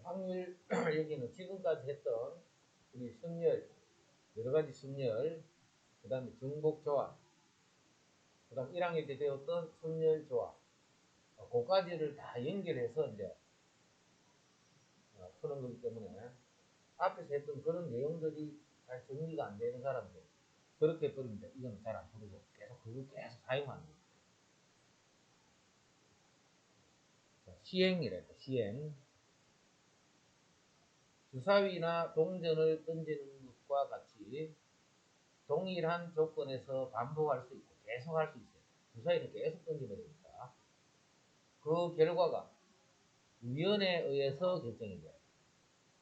확률 여기는 지금까지 했던 우리 순열, 여러 가지 순열, 그 다음에 중복 조합, 그 다음 1학년 때 배웠던 순열 조합, 그까지를 다 연결해서 이제 푸는 거기 때문에 앞에서 했던 그런 내용들이 잘 정리가 안 되는 사람들 그렇게 해버립니다. 이건 잘 안 푸르고 계속 그걸 계속 사용하는 거예요. 시행이랄까 시행. 주사위나 동전을 던지는 것과 같이 동일한 조건에서 반복할 수 있고 계속 할 수 있어요. 주사위는 계속 던지면 됩니다. 그 결과가 우연에 의해서 결정이 돼요.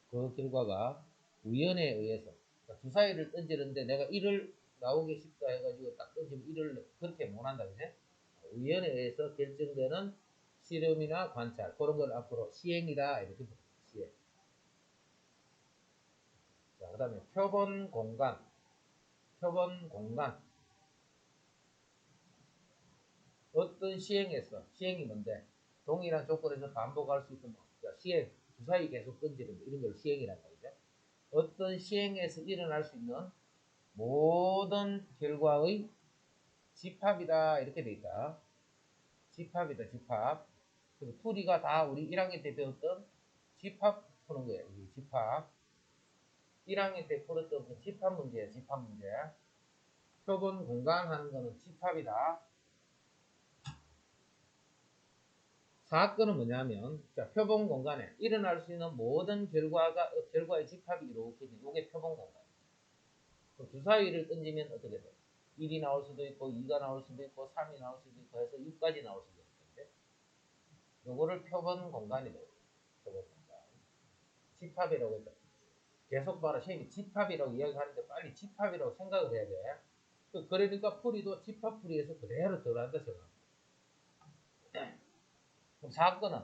그 결과가 우연에 의해서 그러니까 주사위를 던지는데 내가 1을 나오기 쉽다 해가지고 딱 던지면 1을 그렇게 못한다 그제? 우연에 의해서 결정되는 실험이나 관찰 그런 걸 앞으로 시행이다 이렇게 부릅니다. 시행. 자, 그 다음에 표본 공간. 표본 공간. 어떤 시행에서 시행이 뭔데? 동일한 조건에서 반복할 수 있는 시행, 주사위 계속 던지는 거, 이런 걸 시행이라는 거죠. 어떤 시행에서 일어날 수 있는 모든 결과의 집합이다 이렇게 돼 있다. 집합이다 집합. 그래서 풀이가 다 우리 1학년 때 배웠던 집합 푸는 거예요. 이 집합. 1학년 때 풀었던 그 집합 문제예요. 집합 문제. 표본 공간 하는 거는 집합이다. 사건은 뭐냐면, 자, 표본 공간에 일어날 수 있는 모든 결과의 집합이 이렇게 돼. 이게 표본 공간. 주사위를 던지면 어떻게 돼? 1이 나올 수도 있고, 2가 나올 수도 있고, 3이 나올 수도 있고 해서 6까지 나올 수도 있는데, 요거를 표본 공간이라고 해요. 표본 공간. 집합이라고 했다. 계속 봐라. 시험이 집합이라고 이야기하는데 빨리 집합이라고 생각을 해야 돼. 그러니까 풀이도 집합풀이에서 그대로 들어간다 생각. 그럼 사건은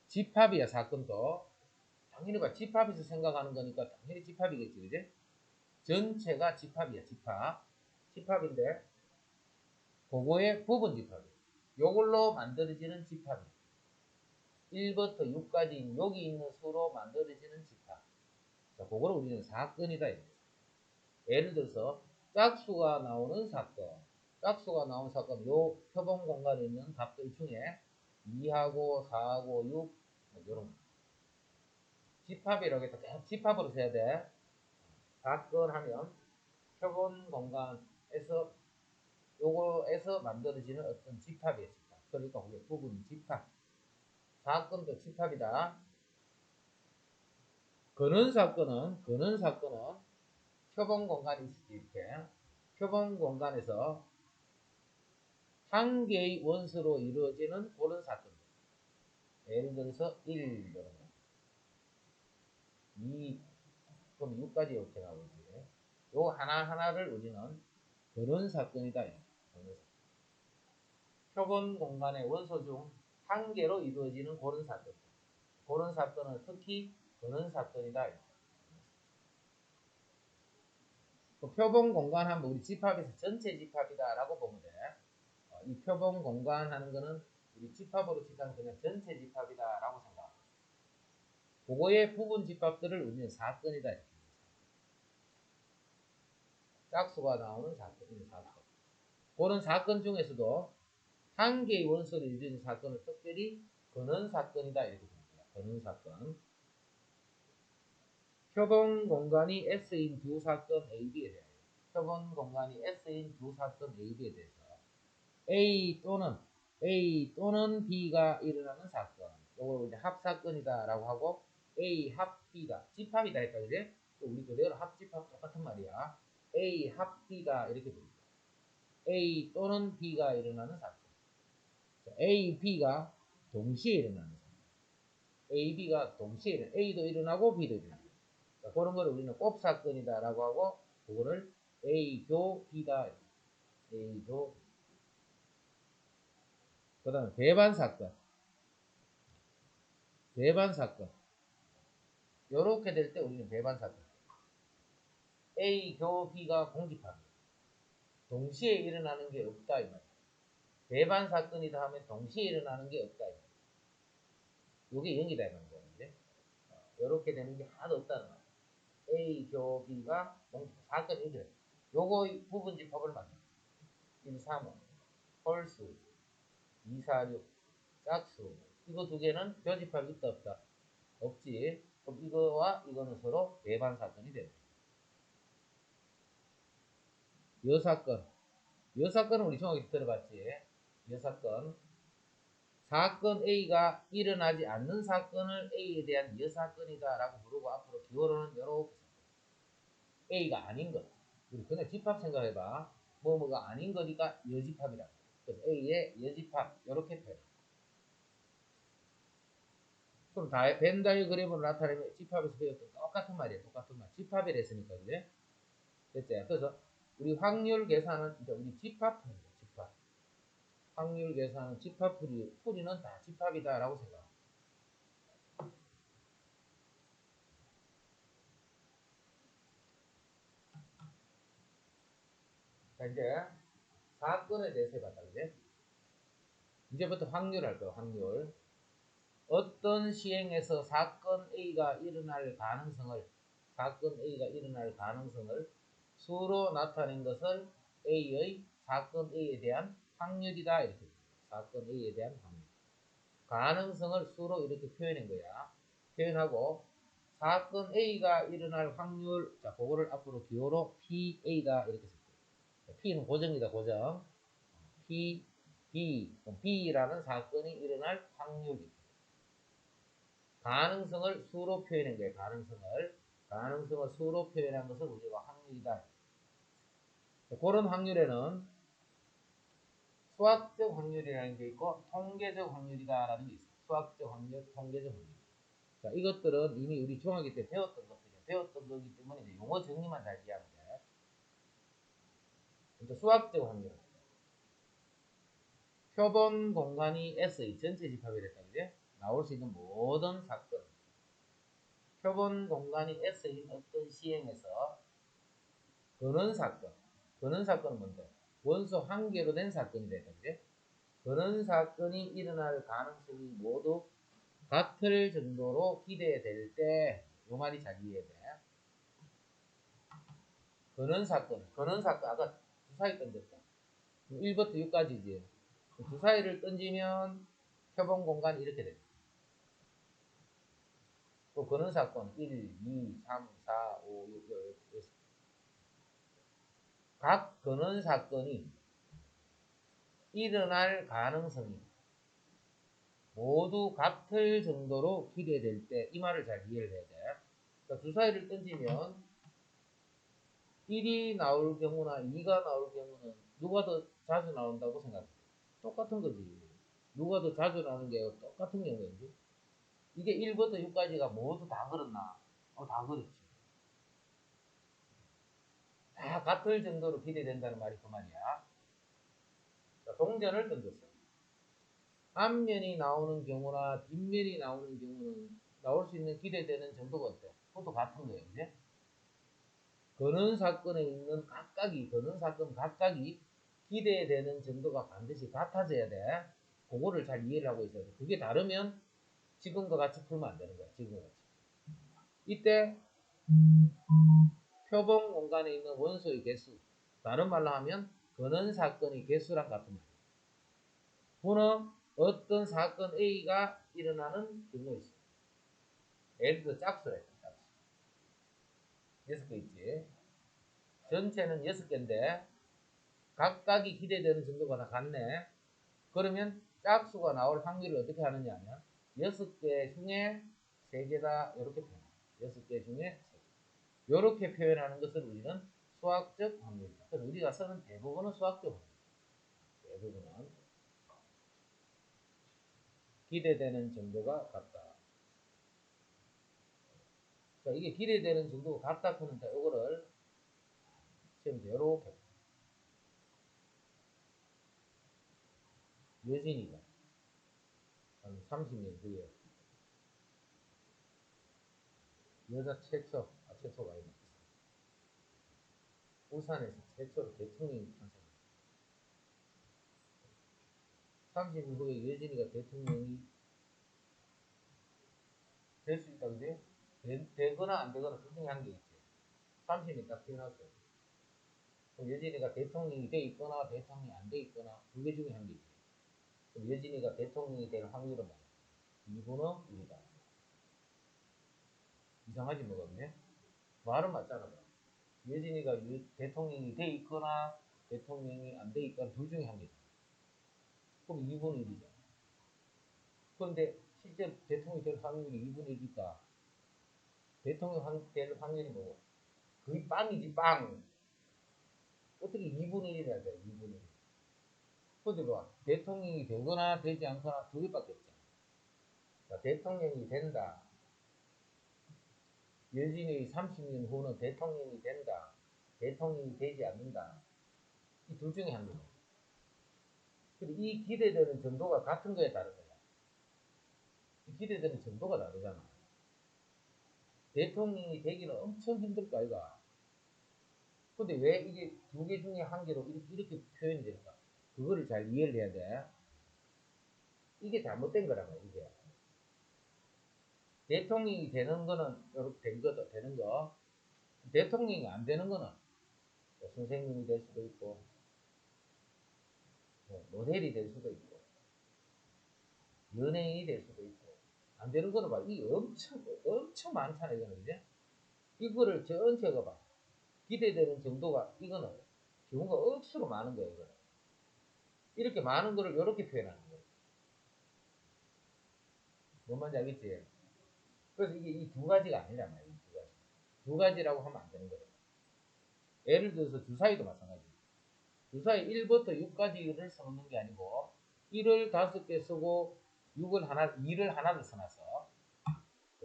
집합이야. 사건도 당연히 봐. 집합에서 생각하는 거니까 당연히 집합이겠지, 그지? 전체가 집합이야. 집합인데 그거의 부분 집합이야. 요걸로 만들어지는 집합이야. 1부터 6까지 여기 있는 수로 만들어지는 집합. 자, 그거를 우리는 사건이다. 예를 들어서 짝수가 나오는 사건. 짝수가 나온 사건, 요 표본 공간에 있는 값들 중에 2하고 4하고 6, 요런 집합이라고 해서 계속 집합으로 세야 돼. 사건 하면 표본 공간에서 요거에서 만들어지는 어떤 집합이에요. 집합. 그러니까 그게 부분 집합. 사건도 집합이다. 그는 사건은 표본 공간이 있지, 이렇게. 표본 공간에서 한 개의 원소로 이루어지는 그런 사건. 예를 들어서 1, 이런 거. 2, 그럼 6까지 이렇게 나오지. 요 하나하나를 우리는 그런 사건이다. 표본 공간의 원소 중 한 개로 이루어지는 그런 사건. 그런 사건은 특히 그런 사건이다. 그 표본 공간 하면 우리 집합에서 전체 집합이다라고 보면 돼. 이 표본 공간 하는 거는 우리 집합으로 치자면 그냥 전체 집합이다라고 생각합니다. 그거의 부분 집합들을 우리는 사건이다. 짝수가 나오는 사건. 그런 사건 중에서도 한 개의 원소를 이루어진 사건을 특별히 근원 사건이다. 이렇게 봅니다. 근원 사건. 표본 공간이 S인 두 사건 A, B에 대하여. 표본 공간이 S인 두 사건 A, B에 대해서 A 또는 B가 일어나는 사건. 이걸 이제 합사건이다라고 하고 A 합 B다. 집합이다 했다. 그제? 우리 그대로 합집합 똑같은 말이야. A 합 B다. 이렇게 부릅니다. A 또는 B가 일어나는 사건. A, B가 동시에 일어나는 사건. A, B가 동시에 일어나는 A도 일어나고 B도 일어나고. 그런 걸 우리는 곱사건이다라고 하고 그거를 A교 B다. A교 그 다음에 배반사건. 요렇게 될 때 우리는 배반사건. A교 B가 공집합니다. 동시에 일어나는 게 없다 이 말이야. 배반사건이다 하면 동시에 일어나는 게 없다 이 말이야. 요게 0이다 이런 거예요. 이제 이렇게 되는 게 하나도 없다는 거예요. A 교 B가 사건 1개. 요거 부분 집합을 만들어. 1, 3, 5, 홀수, 2, 4, 6, 짝수. 이거 두 개는 교집합이 있다 없다? 없지. 그럼 이거와 이거는 서로 배반 사건이 되는 거예요. 요 사건. 요 사건은 우리 정확히 들어봤지. 요 사건. 사건 A가 일어나지 않는 사건을 A에 대한 여사건이다 라고 부르고 앞으로 기호로는 이렇게 A가 아닌 것. 그냥 집합 생각해봐. 뭐가 아닌 거니까 여집합이라. 그래서 A의 여집합 이렇게 표현. 그럼 벤 다이어그램으로 나타내면 집합에서 배웠던 똑같은 말이에요. 똑같은 말. 집합이라 했으니까 이제 됐지. 그래서 우리 확률 계산은 이제 우리 집합풀이에요. 집합. 확률 계산은 집합풀이. 풀이는 다 집합이다라고 생각합니다. 자 이제 사건에 대해서 해봤다 그제. 이제부터 확률 할 거예요. 확률. 어떤 시행에서 사건 A가 일어날 가능성을 수로 나타낸 것을 A의 사건 A에 대한 확률이다 이렇게. 사건 A에 대한 확률. 가능성을 수로 이렇게 표현한 거야. 표현하고 사건 A가 일어날 확률, 자 그거를 앞으로 기호로 PA다 이렇게 쓸게요. P는 고정이다 고정. P, B, B라는 사건이 일어날 확률이. 가능성을 수로 표현한 거예요. 가능성을 수로 표현한 것을 우리가 확률이다. 그런 확률에는 수학적 확률이라는 게 있고 통계적 확률이다라는 게 있어요. 수학적 확률, 통계적 확률. 자, 이것들은 이미 우리 중학교 때 배웠던 것들이에요. 배웠던 거기 때문에 이제 용어 정리만 잘 이해하면 돼. 근데 수학적 확률. 표본 공간이 SE 전체 집합이 됐다 그지? 나올 수 있는 모든 사건. 표본 공간이 S인 어떤 시행에서 근원 사건. 근원 사건은 뭔데? 원소 한 개로 된 사건이 됐다 그지? 근원 사건이 일어날 가능성이 모두 같을 정도로 기대될 때, 요 말이 잘 이해돼. 근원 사건, 아까 주사위 던졌다. 1부터 6까지지. 주사위를 던지면 표본 공간이 이렇게 돼. 또 근원 사건 1, 2, 3, 4, 5, 6, 7, 8. 각 근원 사건이 일어날 가능성이 모두 같을 정도로 기대될 때, 이 말을 잘 이해를 해야 돼. 그러니까 주사위를 던지면 1이 나올 경우나 2가 나올 경우는 누가 더 자주 나온다고 생각해? 똑같은 거지. 누가 더 자주 나오는 게 똑같은 경우인지. 이게 1부터 6까지가 모두 다 그렇나? 다 그렇지. 다 같을 정도로 기대된다는 말이 그 말이야. 자, 동전을 던졌어. 앞면이 나오는 경우나 뒷면이 나오는 경우는 나올 수 있는 기대되는 정도가 어때? 그것도 같은 거예요. 이제 근원 사건에 있는 근원 사건 각각이 기대되는 정도가 반드시 같아져야 돼. 그거를 잘 이해를 하고 있어야 돼. 그게 다르면 지금과 같이 풀면 안 되는 거야. 지금과 같이. 이때 표본 공간에 있는 원소의 개수, 다른 말로 하면 근원 사건의 개수랑 같은 말이야. 그는 어떤 사건 A가 일어나는 경우가 있어. 예를 들어 짝수라 했다. 짝수. 6개 있지. 전체는 6개인데 각각이 기대되는 정도가 다 같네. 그러면 짝수가 나올 확률을 어떻게 하느냐 하면 6개 중에 3개다 이렇게 표현해요. 6개 중에 3개. 이렇게 표현하는 것을 우리는 수학적 확률이다. 그래서 우리가 쓰는 대부분은 수학적 확률. 대부분은 기대되는 정도가 같다. 자, 이게 기대되는 정도가 같다 하는데 이거를 지금 이렇게 여진이가 한 30년 후에 여자 최초가 아니다. 울산에서 최초로 대통령이 탄생했다. 30년 후에 여진이가 대통령이 될 수 있다, 그지? 되거나 안 되거나 둘 중에 한 개 있지. 30이 딱 태어났어. 그럼 여진이가 대통령이 돼 있거나 대통령이 안 돼 있거나 두 개 중에 한 개 있지. 그럼 여진이가 대통령이 될 확률은 뭐야? 2분의 1이다. 이상하지 뭐가 그래? 말은 맞잖아. 여진이가 대통령이 돼 있거나 대통령이 안 돼 있거나 둘 중에 한 개다. 그럼 2분의 1이죠. 그런데 실제 대통령이 될 확률이 2분의 1이니까 대통령 될 확률이 뭐고? 그게 빵이지 빵. 어떻게 2분의 1이라 돼? 2분의 1. 근데 봐. 대통령이 되거나 되지 않거나 두 개밖에 없잖아. 그러니까 대통령이 된다. 여진이 30년 후는 대통령이 된다. 대통령이 되지 않는다. 이 둘 중에 한 개다. 근데 이 기대되는 정도가 같은 거에 다른 거야. 이 기대되는 정도가 다르잖아. 대통령이 되기는 엄청 힘들 거 아이가. 근데 왜 이게 두 개 중에 한 개로 이렇게 표현이 될까? 그거를 잘 이해를 해야 돼. 이게 잘못된 거란 말이야, 이게. 대통령이 되는 거는 이렇게 되는 거. 대통령이 안 되는 거는 뭐 선생님이 될 수도 있고, 뭐 모델이 될 수도 있고, 연예인이 될 수도 있고, 안 되는 거는 봐. 이게 엄청 많잖아, 이거는, 이제. 이거를 전체가 봐. 기대되는 정도가, 이거는 경우가 억수로 많은 거야, 이거는. 이렇게 많은 거를 이렇게 표현하는 거야. 뭔 말인지 알겠지? 그래서 이게 이 두 가지가 아니란 말이야, 두 가지. 두 가지라고 하면 안 되는 거야. 예를 들어서 주사위도 마찬가지야. 주사위 1부터 6까지를 써놓는 게 아니고 1을 5개 쓰고 2를 하나를 써놨어.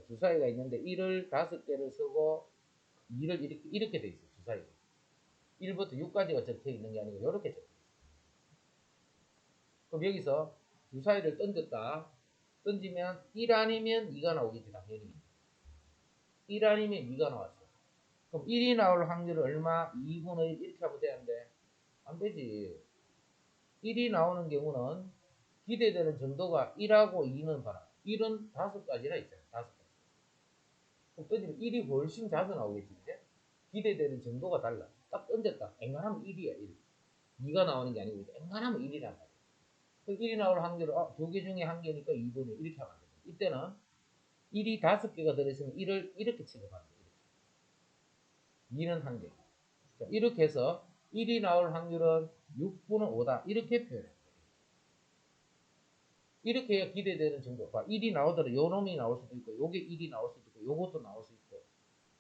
주사위가 있는데 1을 5개를 쓰고 2를 이렇게 돼 있어. 주사위가 1부터 6까지가 적혀 있는 게 아니고 이렇게 적혀 있어. 그럼 여기서 주사위를 던졌다. 던지면 1 아니면 2가 나오겠지, 당연히. 1 아니면 2가 나왔어. 그럼 1이 나올 확률은 얼마? 2분의 1 이렇게 하면 되는데 안 되지. 1이 나오는 경우는 기대되는 정도가 1하고 2는 봐라. 1은 5가지나 있잖아. 5가지. 그럼 던지면 1이 훨씬 자주 나오겠지. 이제? 기대되는 정도가 달라. 딱 던졌다. 앵간하면 1이야. 1. 2가 나오는 게 아니고 앵간하면 1이란 말이야. 그 1이 나올 확률은 두 개 중에 한 개니까 2분의 1 이렇게 하면 안 돼. 이때는 1이 5개가 들어있으면 1을 이렇게 취급하는 거야. 2는 한 개. 자, 이렇게 해서 1이 나올 확률은 6분의 5다. 이렇게 표현해. 이렇게 해야 기대되는 정도. 봐, 1이 나오더라도 요 놈이 나올 수도 있고, 요게 1이 나올 수도 있고, 요것도 나올 수 있고,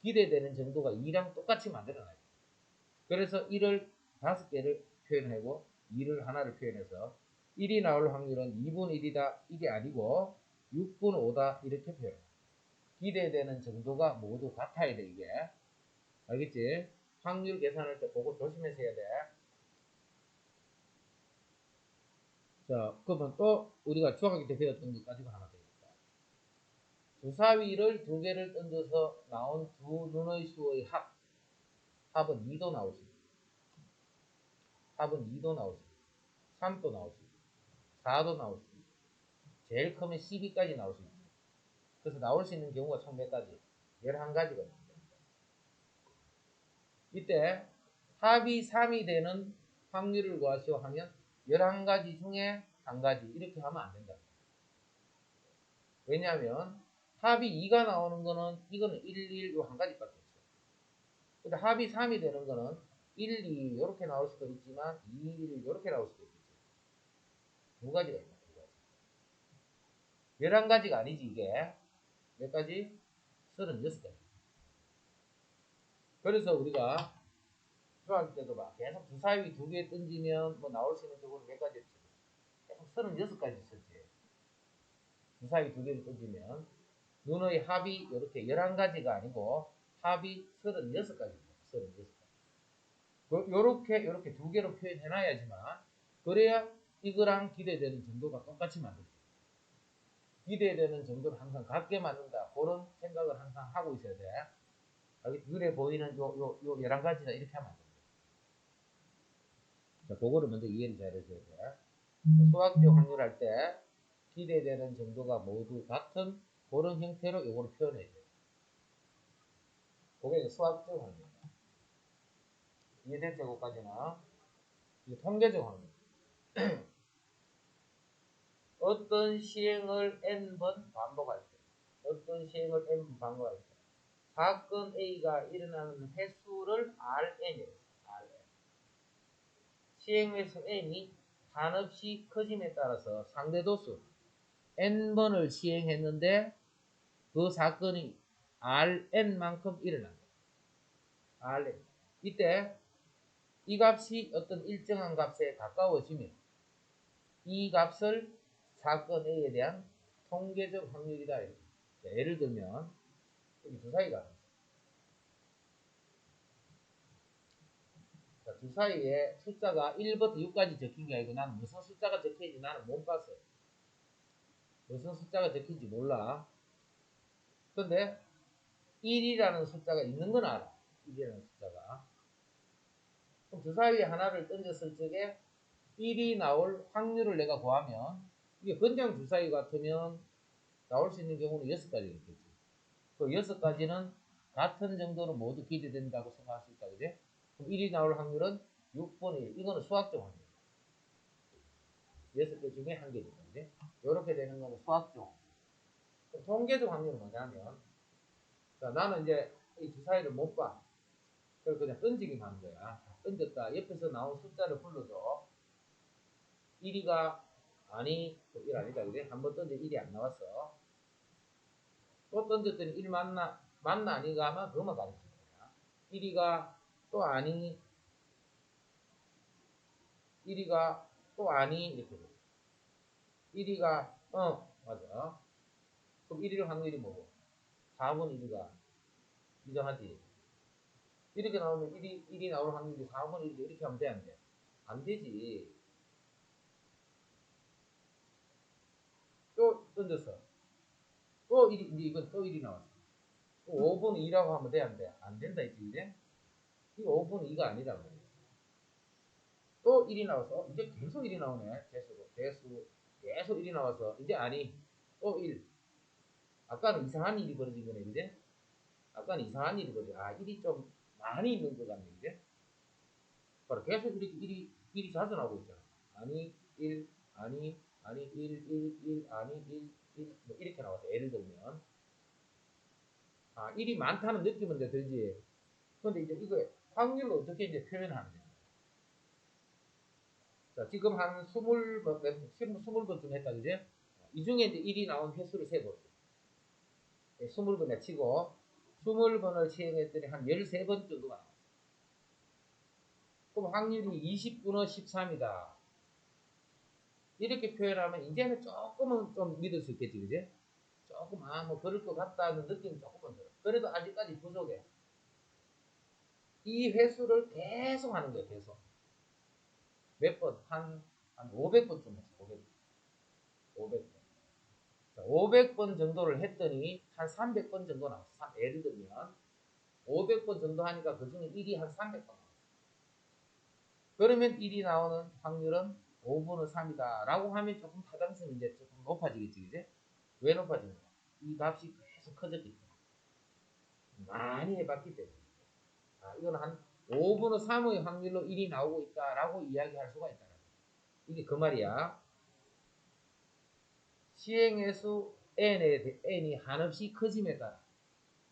기대되는 정도가 2랑 똑같이 만들어놔요. 그래서 1을 5개를 표현하고, 2를 하나를 표현해서, 1이 나올 확률은 2분의 1이다. 이게 아니고, 6분의 5다. 이렇게 표현해. 기대되는 정도가 모두 같아야 돼, 이게. 알겠지? 확률 계산할 때 그거 조심해서 해야 돼. 자, 그러면 또 우리가 중학교 때 배웠던 것 가지고 하나 더 해볼까? 주사위를 두 개를 던져서 나온 두 눈의 수의 합은 2도 나올 수 있고, 합은 2도 나올 수 있고, 3도 나올 수 있고, 4도 나올 수 있고, 제일 크면 12까지 나올 수 있고. 그래서 나올 수 있는 경우가 총 몇 가지? 11가지가 있습니다. 이때 합이 3이 되는 확률을 구하시오 하면 11가지 중에 한 가지 이렇게 하면 안 된다. 왜냐하면 합이 2가 나오는 거는 이거는 1, 1, 요 한 가지밖에 없어요. 근데 합이 3이 되는 거는 1, 2 이렇게 나올 수도 있지만 2, 1 이렇게 나올 수도 있겠죠. 두 가지가 있다. 두 가지. 11가지가 아니지 이게. 몇 가지? 36가지. 그래서 우리가 중학교 때도 막 계속 주사위 두 개 던지면 뭐 나올 수 있는 경우는 몇 가지 있지? 계속 36가지 있었지. 주사위 두 개를 던지면 눈의 합이 이렇게 11가지가 아니고 합이 36가지입니다. 36가지. 요렇게 두 개로 표현해놔야지만 그래야 이거랑 기대되는 정도가 똑같이 만들어요. 기대되는 정도를 항상 같게 만든다. 그런 생각을 항상 하고 있어야 돼. 눈에 보이는 요 11가지다 이렇게 하면 안 됩니다. 자, 그거를 먼저 이해를 잘 해줘야 돼. 수학적 확률할 때 기대되는 정도가 모두 같은 그런 형태로 이거를 표현해야 돼요. 그게 수학적 확률입니다. 이해됐죠? 여기까지는. 이게 통계적 확률. 어떤 시행을 n번 반복할 때, 어떤 시행을 n번 반복할 때, 사건 A가 일어나는 횟수를 Rn이에요. Rn. 시행 횟수 n이 한없이 커짐에 따라서 상대 도수 n번을 시행했는데 그 사건이 Rn만큼 일어난다. Rn. 이때 이 값이 어떤 일정한 값에 가까워지면 이 값을 사건 A에 대한 통계적 확률이다. 예를 들면 여기 주사위가 주사위에 숫자가 1부터 6까지 적힌 게 아니고 나는 무슨 숫자가 적혀있는지 나는 못 봤어요. 무슨 숫자가 적힌지 몰라. 근데 1이라는 숫자가 있는 건 알아. 1이라는 숫자가. 그럼 주사위 하나를 던졌을 적에 1이 나올 확률을 내가 구하면 이게 건장 주사위 같으면 나올 수 있는 경우는 6가지 있겠지. 그 6가지는 같은 정도로 모두 기대된다고 생각할 수 있다. 그지? 그럼 1이 나올 확률은 6분의 1. 이거는 수학적 확률. 6개 중에 한 개니까. 그지? 이렇게 되는 거는 수학적 확률. 통계적 확률은 뭐냐면 나는 이제 이 주사위를 못 봐. 그래서 그냥 던지기만 하는 거야. 던졌다. 옆에서 나온 숫자를 불러줘. 1위가 아니, 1 아니다. 그지? 한번 던져 1이 안 나왔어. 또 던졌더니 1 맞나 아닌가 하면 그것만 가르치는 거야. 1위가 또 아니, 1위가 또 아니, 이렇게 돼. 1위가 맞아. 그럼 1위 확률이 뭐고? 4분 1위가 이정하지. 이렇게 나오면 1이 나올 확률이 4분 1이 이렇게 하면 돼, 안 돼? 안 되지. 또 던졌어. 또 1이, 이제 이건 또 1이 나왔어. 5분 2라고 하면 돼, 안 돼? 안 된다, 이제. 이거 5분 2가 아니란 말이야. 또 1이 나와서 이제 계속 1이 나오네. 계속 1이 나와서 이제 아니 또 1. 아까는 이상한 일이 벌어진 거네. 그제? 아까는 이상한 일이 벌어져. 1이 좀 많이 있는 거 같네. 그제? 바로 계속 이렇게 1이 자주 나오고 있잖아. 아니 1 아니 1 아니 1 뭐 이렇게 나와서 예를 들면 1이 많다는 느낌은 이제 들지. 근데 이제 이거 확률을 어떻게 이제 표현하느냐. 자, 지금 한 20번쯤 했다, 그제? 이 중에 이제 1이 나온 횟수를 세볼게. 20번에 치고, 20번을 시행했더니 한 13번 정도가 나왔어. 그럼 확률이 20분의 13이다. 이렇게 표현하면 이제는 조금은 좀 믿을 수 있겠지, 그제? 조금, 뭐, 그럴 것 같다는 느낌이 조금은 들어. 그래도 아직까지 부족해. 이 횟수를 계속 하는 거야, 계속. 몇 번? 한 500번쯤 했어, 500번. 500번. 500번 정도를 했더니 한 300번 정도 나왔어. 예를 들면 500번 정도 하니까 그 중에 1이 한 300번 나왔어. 그러면 1이 나오는 확률은 5분의 3이다 라고 하면 조금 타당성이 이제 조금 높아지겠지. 그제? 왜 높아지는 거야? 이 값이 계속 커졌기 때문에. 많이 해봤기 때문에. 이건 한 5분의 3의 확률로 1이 나오고 있다라고 이야기할 수가 있다. 이게 그 말이야. 시행횟수 n이 한없이 커짐에 따라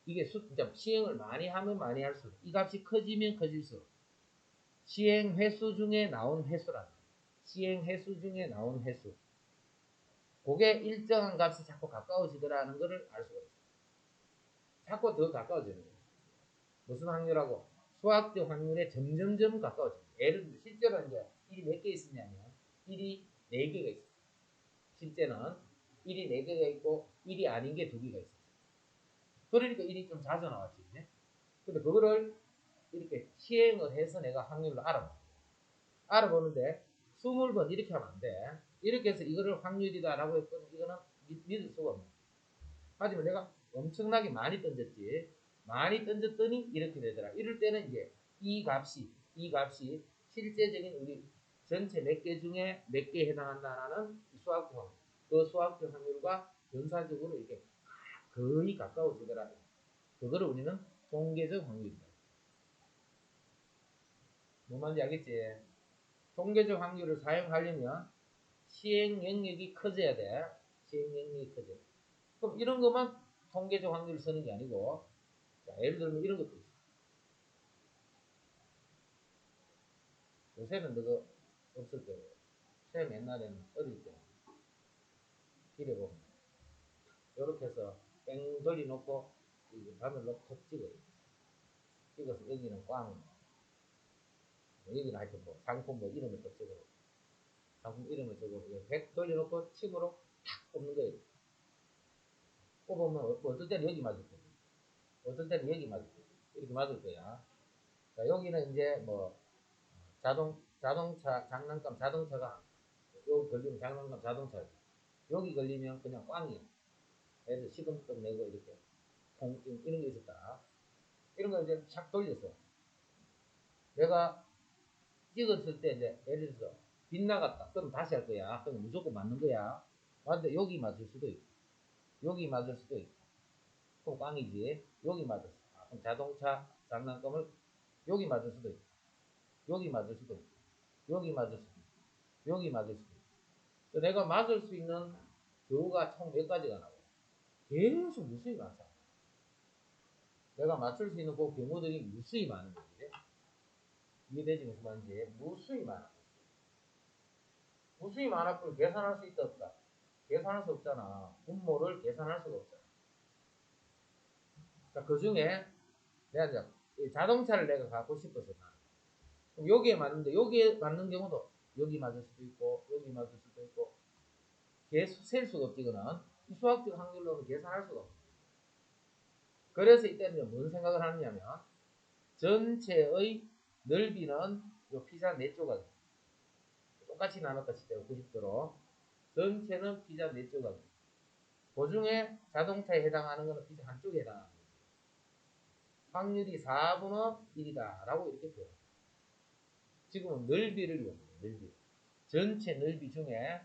이게 시행을 많이 하면 많이 할수록 이 값이 커지면 커질수록 시행 횟수 중에 나온 횟수란다. 시행 횟수 중에 나온 횟수. 그게 일정한 값이 자꾸 가까워지더라는 것을 알 수가 있어요. 자꾸 더 가까워지는 거예요. 무슨 확률하고? 수학적 확률에 점점점 가까워져요. 예를 들어 실제로 이제 1이 몇 개 있었냐면 1이 4개가 있어요. 실제는 1이 4개가 있고 1이 아닌 게 2개가 있어요. 그러니까 1이 좀 자주 나왔지. 근데 그거를 이렇게 시행을 해서 내가 확률을 알아보는데 20번 이렇게 하면 안 돼. 이렇게 해서 이거를 확률이다라고 했더니 이거는 믿을 수가 없네. 하지만 내가 엄청나게 많이 던졌지. 많이 던졌더니 이렇게 되더라. 이럴 때는 이제 이 값이 실제적인 우리 전체 몇 개 중에 몇 개에 해당한다라는 수학적 확률. 그 수학적 확률과 전사적으로 이렇게 거의 가까워지더라. 그거를 우리는 통계적 확률이다. 뭐 말인지 알겠지? 통계적 확률을 사용하려면 시행 영역이 커져야 돼. 시행 영역이 커져. 그럼 이런 것만 통계적 확률을 쓰는 게 아니고, 자, 예를 들면 이런 것도 있어. 요새는 그거 없을 거예요. 쌤 옛날에는 어릴 때 길에 보면 이렇게 해서 뺑 돌려놓고 바늘 넣고 톡 찍어요. 찍어서 여기는 꽝, 여기는 하여튼 뭐 상품 뭐 이름을 또 적어, 상품 이름을 적어, 100 돌려놓고 침으로 탁 뽑는 거예요. 뽑으면 어떨 때는 여기 맞을 거예요. 어떨 때는 여기 맞을 거예요. 이렇게 맞을 거야. 자, 여기는 이제 뭐 자동차 장난감 자동차가 여기 걸리면 장난감 자동차, 여기 걸리면 그냥 꽝이야. 애들 시금떡 내고 이렇게 이런 게 있었다. 이런 거 이제 착 돌렸어. 내가 찍었을 때 이제 예를 들어서 빗나갔다. 그럼 다시 할 거야. 그럼 무조건 맞는 거야. 맞는데 여기 맞을 수도 있고, 여기 맞을 수도 있고, 그럼 꽝이지. 여기 맞았어. 그럼 자동차 장난감을 여기 맞을 수도 있고, 여기 맞을 수도 있고, 여기 맞을 수도 있고, 여기 맞을 수도 있고. 내가 맞을 수 있는 경우가 총 몇 가지가 나와요. 계속 무수히 많다. 내가 맞출 수 있는 그 경우들이 무수히 많은 거지. 이해되지 무슨 말인지? 무수히 많아. 무수히 많았고 계산할 수 있다 없다. 계산할 수 없잖아. 분모를 계산할 수가 없잖아. 자, 그 중에 내가 이제 자동차를 내가 갖고 싶어서 그럼 여기에 맞는데 여기에 맞는 경우도 여기 맞을 수도 있고 여기 맞을 수도 있고 계속 셀 수가 없지. 이거는 수학적 확률로는 계산할 수가 없어. 그래서 이때는 뭔 생각을 하느냐면 전체의 넓이는 요 피자 4조각 똑같이 나눴다 치대요. 90도로 전체는 피자 4조각, 그 중에 자동차에 해당하는 것은 피자 한쪽에 해당하는 거예요. 확률이 4분의 1이다 라고 이렇게 표현해요. 지금은 넓이를 이용해요. 넓이. 전체 넓이 중에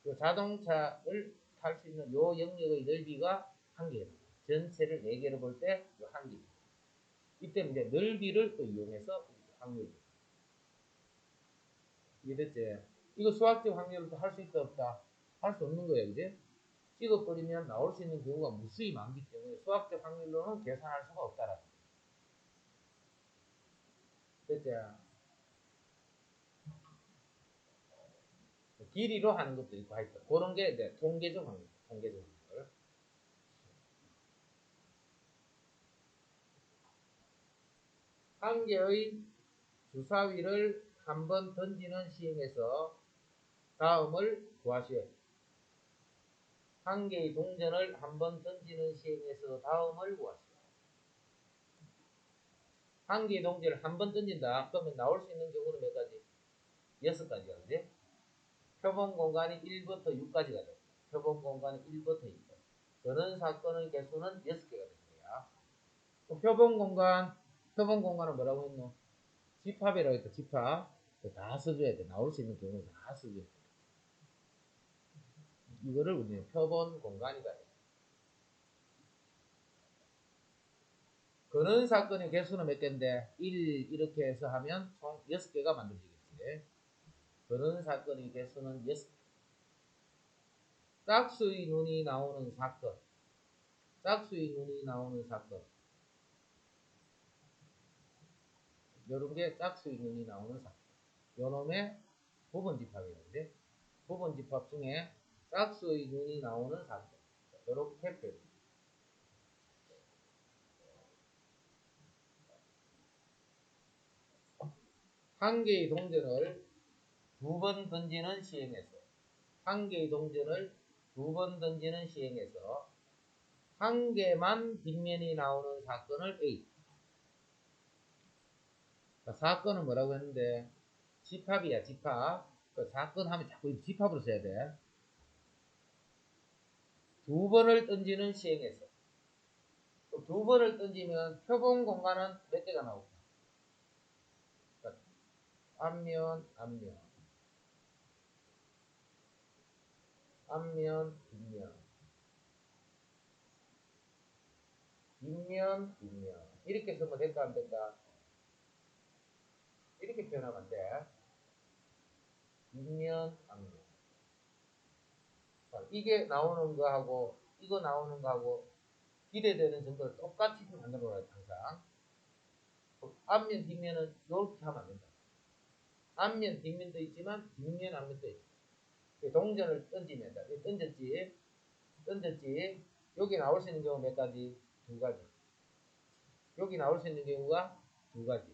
요 자동차를 탈 수 있는 요 영역의 넓이가 1개예요. 전체를 4개로 볼 때 요 1개. 이때는 이제 넓이를 또 이용해서 확률. 이해됐지? 이거 수학적 확률을 할 수 있다 없다? 할 수 없는 거예요. 그지? 찍어버리면 나올 수 있는 경우가 무수히 많기 때문에 수학적 확률로는 계산할 수가 없다라는 거예요. 됐죠? 길이로 하는 것도 있고 하여튼 그런 게 이제 통계적 확률, 통계적 확률. 한 개의 주사위를 한 번 던지는 시행에서 다음을 구하시오. 한 개의 동전을 한 번 던지는 시행에서 다음을 구하시오. 한 개의 동전을 한 번 던진다. 그러면 나올 수 있는 경우는 몇 가지? 6가지가 그지? 표본 공간이 1부터 6까지가 돼. 표본 공간이 1부터 6까지. 저는 사건의 개수는 6개가 되는 거야. 표본 공간은 뭐라고 했노? 집합이라고 했다. 집합. 다 써줘야 돼. 나올 수 있는 경우는 다 써줘야 돼. 이거를 우리는 표본 공간이다. 그런 사건의 개수는 몇 개인데 1 이렇게 해서 하면 총 6개가 만들어지겠지. 그런 사건의 개수는 6개. 짝수의 눈이 나오는 사건. 짝수의 눈이 나오는 사건. 요런 게 짝수의 눈이 나오는 사건. 요놈의 부분집합이었는데 부분집합 중에 짝수의 눈이 나오는 사건. 요렇게 표현. 한 개의 동전을 2번 던지는 시행에서 한 개의 동전을 2번 던지는 시행에서 한 개만 뒷면이 나오는 사건을 A. 사건은 뭐라고 했는데 집합이야. 집합. 사건 하면 자꾸 집합으로 써야 돼. 2번을 던지는 시행에서 2번을 던지면 표본 공간은 몇 개가 나올까? 앞면, 앞면, 앞면, 뒷면. 뒷면, 뒷면. 이렇게 쓰면 될까, 안 될까? 이렇게 표현하면 안 돼. 뒷면, 앞면. 자, 이게 나오는 거하고, 이거 나오는 거하고, 기대되는 정도를 똑같이 만들어 놔요, 항상. 앞면, 뒷면은 이렇게 하면 안 된다. 앞면, 뒷면도 있지만, 뒷면, 앞면도 있어. 동전을 던지면 다 던졌지. 던졌지. 여기 나올 수 있는 경우 몇 가지? 두 가지. 여기 나올 수 있는 경우가 두 가지.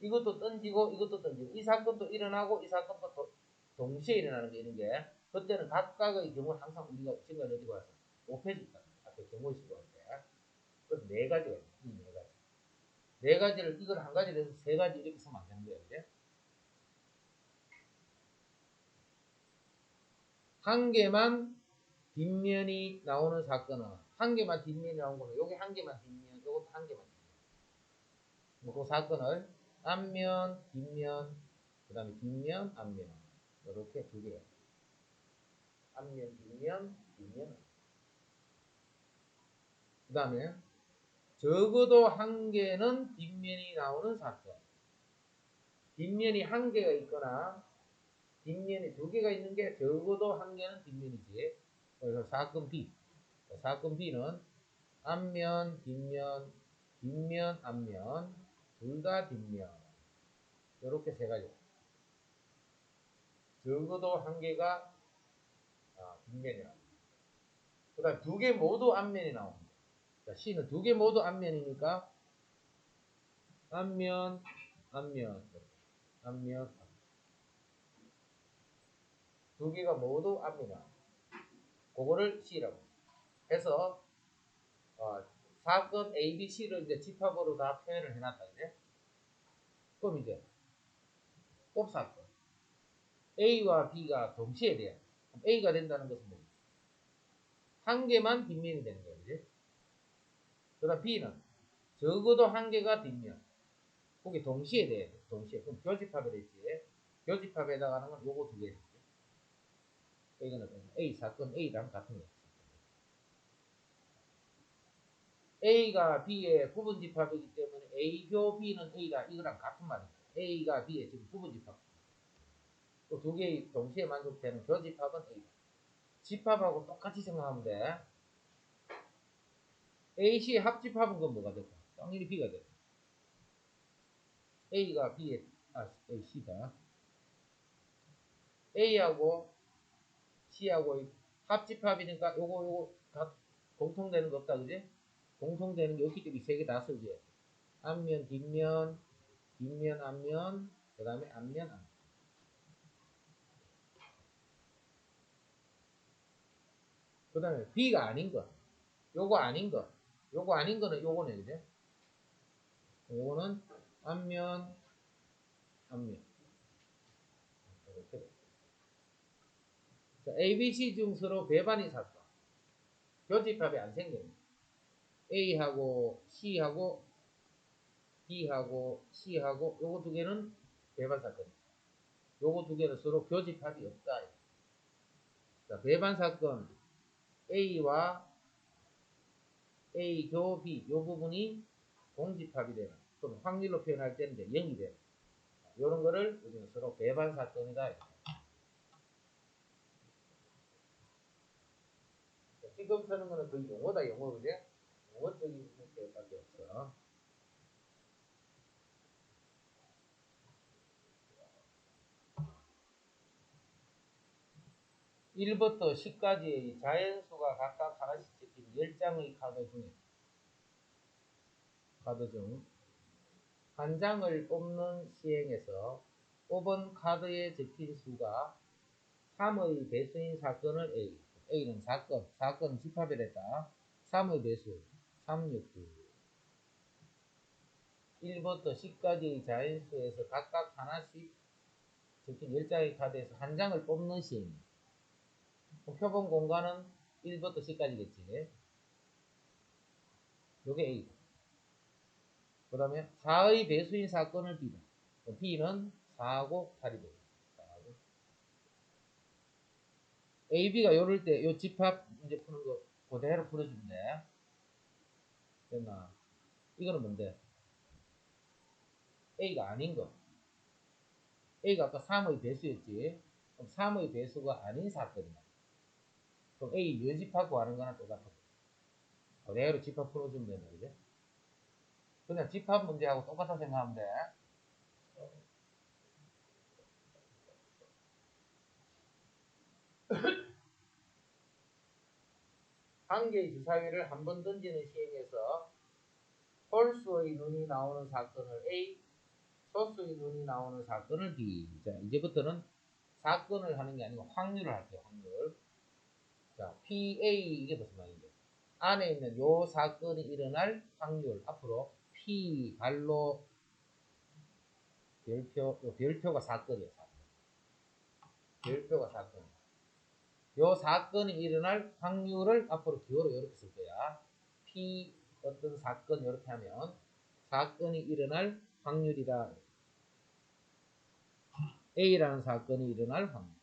이것도 던지고 이것도 던지고 이 사건도 일어나고 이 사건도 동시에 일어나는 게 이런 게 그때는 각각의 경우를 항상 우리가 지금까지 어디 봐서 곱해줄다. 앞에 경우의 수가 있는데 그래서 네 가지가 있어요. 이 네 가지. 네 가지를 이걸 한 가지를 해서 세 가지 이렇게 쓰면 안 되는 거예요. 이제 한 개만 뒷면이 나오는 사건은 한 개만 뒷면이 나온 거는 여기 한 개만 뒷면 이것도 한 개만 뒷면 그 사건을 앞면 뒷면 그 다음에 뒷면 앞면 이렇게 두 개가 앞면 뒷면 뒷면 그 다음에 적어도 한 개는 뒷면이 나오는 사건 뒷면이 한 개가 있거나 뒷면이 두 개가 있는 게 적어도 한 개는 뒷면이지 그래서 사건 B 사건 B는 앞면 뒷면 뒷면 앞면 둘 다 뒷면 이렇게 세 가지 적어도 한 개가 뒷면이 나옵니다. 그 다음 두 개 모두 앞면이 나옵니다. 자, C는 두 개 모두 앞면이니까 앞면 앞면 앞면 두 개가 모두 앞면이 나옵니다. 그거를 C라고 해서 사건 A, B, C를 이제 집합으로 다 표현을 해놨다 이제. 그럼 이제 곱사건 A와 B가 동시에 돼요. A가 된다는 것은 뭐죠? 한 개만 뒷면이 되는 거예요. 이제. 그 다음 B는 적어도 한 개가 뒷면. 그게 동시에 돼야 돼. 동시에. 그럼 교집합이 됐지. 교집합에다가 하는 건 요거 두 개. 이거는 A 사건 A랑 같은 거예요. A가 B의 부분집합이기 때문에 A교 B는 A가 이거랑 같은 말이에요. A가 B의 지금 부분집합. 또 두 개의 동시에 만족되는 교집합은 A. 집합하고 똑같이 생각하면 돼. AC 합집합은 그건 뭐가 될까? 당연히 B가 돼. A가 B의, C가. A하고 C하고 합집합이니까 요거 공통되는 거 없다, 그지? 공통되는 게 없기 때문에 세 개 다 쓰지. 앞면, 뒷면, 뒷면, 앞면, 그 다음에 앞면, 앞면. 그 다음에 B가 아닌 거. 요거 아닌 거. 요거 아닌 거는 요거네, 그지? 요거는 앞면, 앞면. 이렇게. 자, ABC 중 서로 배반이 사건. 교집합이 안 생겨요. A하고 C하고 B하고 C하고 요거 두 개는 배반 사건. 요거 두 개는 서로 교집합이 없다. 자, 배반 사건 A와 A 교 B 요 부분이 공집합이 되는. 그럼 확률로 표현할 때는 이제 0이 되는. 요런 거를 우리는 서로 배반 사건이다. 지금 쓰는 거는 거의 용어다, 용어, 그지? 용어적인 형태밖에 없어. 1부터 10까지의 자연수가 각각 하나씩 찍힌 10장의 카드 중 한 장을 뽑는 시행에서 뽑은 카드에 적힌 수가 3의 배수인 사건을 A는 사건 집합에 됐다. 3의 배수, 3, 6, 9. 1부터 10까지의 자연수에서 각각 하나씩 적힌 10장의 카드에서 한 장을 뽑는 시행. 표본 공간은 1부터 10까지겠지. 요게 A. 그 다음에 4의 배수인 사건을 B다. B는 4하고 8이 되고. A, B가 요럴 때, 요 집합 문제 푸는 거 그대로 풀어주면 돼. 됐나? 이거는 뭔데? A가 아닌 거. A가 아까 3의 배수였지. 그럼 3의 배수가 아닌 사건이야. 그럼 A 여집합 구하는 거나 똑같아. 그대로 집합 풀어주면 되는 거지. 그냥 집합 문제하고 똑같다 생각하면 돼. 한 개의 주사위를 한 번 던지는 시행에서 홀수의 눈이 나오는 사건을 A, 소수의 눈이 나오는 사건을 B. 자, 이제부터는 사건을 하는 게 아니고 확률을 할게요. 확률. 자, PA 이게 무슨 말인데? 안에 있는 요 사건이 일어날 확률. 앞으로 P 발로 별표, 요 별표가 사건이에요. 사건. 별표가 사건. 요 사건이 일어날 확률을 앞으로 기호로 이렇게 쓸 거야. P 어떤 사건 이렇게 하면 사건이 일어날 확률이다. A라는 사건이 일어날 확률.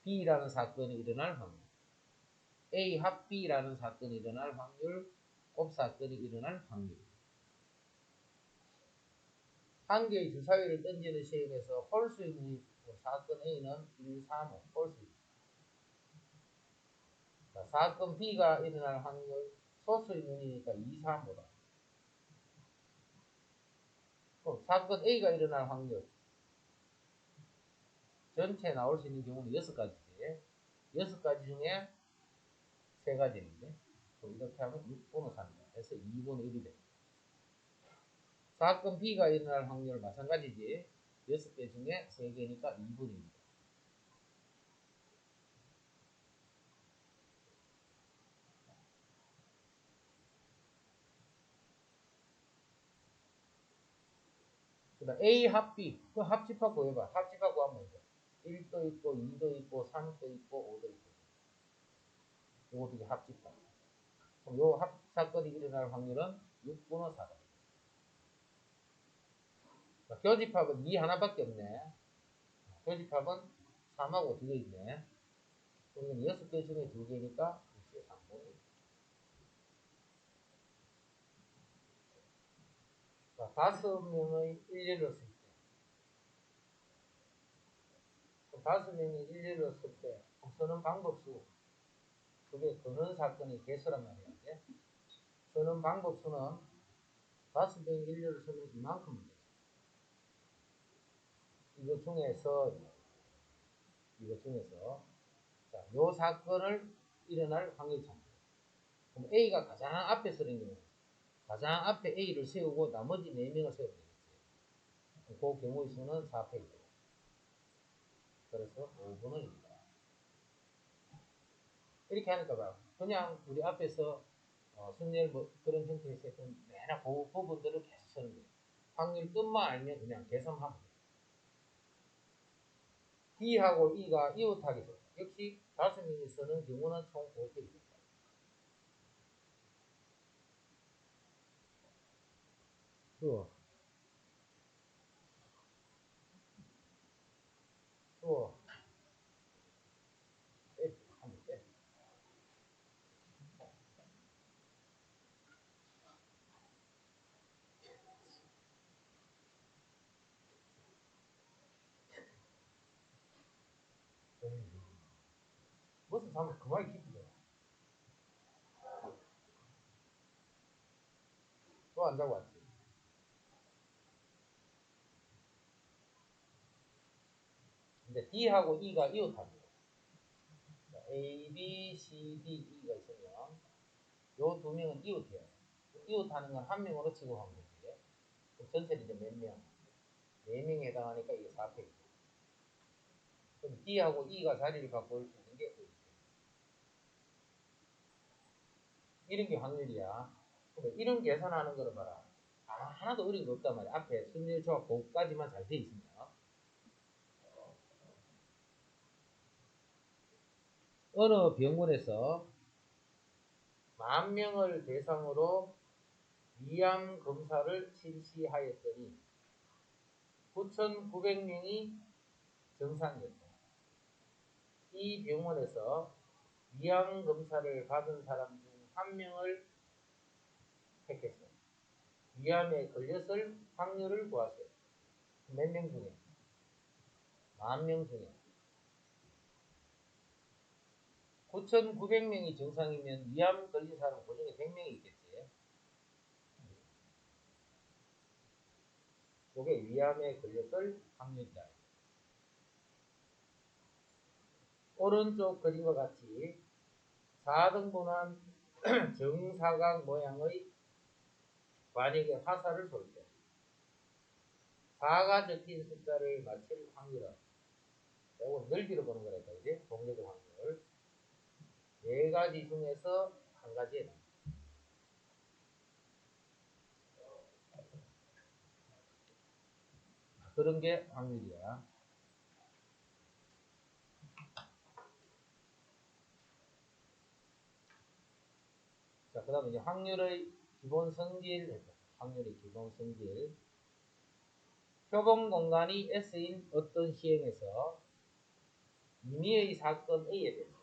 B라는 사건이 일어날 확률. A 합 B라는 사건이 일어날 확률. 곱사건이 일어날 확률. 한 개의 주사위를 던지는 시행에서 홀수의 눈이 사건 A는 1, 3, 5 홀수. 자, 사건 B가 일어날 확률 소수의 눈이니까 2, 3, 5다. 그럼 사건 A가 일어날 확률 전체 나올 수 있는 경우는 6가지지. 6가지 중에 3가지인데 이렇게 하면 6분의 3이다. 그래서 2분의 1이 돼. 사건 B가 일어날 확률 마찬가지지. 6개 중에 3개니까 2분의 1이다. 그 다음 A 합 B. 그 합집합 구해봐. 합집합 구하면 이제 1도 있고 2도 있고 3도 있고 5도 있고. 요것도 이제 합집합. 그럼 요 합 사건이 일어날 확률은 6분의 4다. 교집합은 2 하나밖에 없네. 교집합은 3하고 2개 있네. 그러면 6개 중에 2개니까 3분의 1. 자, 5명의 일렬로 쓸 때. 5명의 일렬로 쓸 때, 쓰는 방법수. 그게 근원 사건의 개수란 말이야. 쓰는 방법수는 5명의 일렬로 쓰면 이만큼은 돼. 이거 중에서, 자, 요 사건을 일어날 확률 찾는 거야. 그럼 A가 가장 앞에 쓰는 경우, 가장 앞에 A를 세우고 나머지 4명을 세우면 되겠지. 그 경우의 수는 4페이지. 그래서 5분의 1이다. 이렇게 하니까 봐. 그냥 우리 앞에서 순열 뭐 그런 형태에서 했던 매나 그 부분들을 계속 쓰는 거예요. 확률 끝만 알면 그냥 계산하면 돼요. D하고 E가 이웃하게 돼. 역시 5명이 쓰는 경우는 총 5페이지입니다. 또 한번 빼. 무슨 잠을 그만이 깊이죠. 또 안 자고 왔지. 근데 D하고 E가 이웃합니다. A, B, C, D, E가 있으면 요 2명은 이웃이에요. 이웃하는 건 한 명으로 치고 하면 되지. 그럼 전체는 이제 몇 명? 4명에 해당하니까 이게 4페이지. 그럼 D하고 E가 자리를 바꿀 수 있는 게 5. 이런 게 확률이야. 근데 이런 계산하는 거를 봐라. 하나도 어려운 거 없단 말이야. 앞에 순열 조합 곱까지만 잘 돼 있으면. 어느 병원에서 10,000명을 대상으로 위암 검사를 실시하였더니 9,900명이 정상이었다. 이 병원에서 위암 검사를 받은 사람 중 1명을 택했어요. 위암에 걸렸을 확률을 구하세요. 몇 명 중에? 10,000명 중에 9,900명이 정상이면 위암 걸린 사람 그 중에 100명이 있겠지. 그게 위암에 걸렸을 확률이다. 오른쪽 그림과 같이 4등분한 정사각 모양의 만약에 화살을 쏠 때 4가 적힌 숫자를 맞힐 확률은, 이건 넓이로 보는 거니까 이제 동계적 확률 4가지 중에서 한 가지에 나. 그런 게 확률이야. 자, 그 다음에 이제 확률의 기본 성질, 확률의 기본 성질. 표본 공간이 S인 어떤 시행에서 임의의 사건 A에 대해서,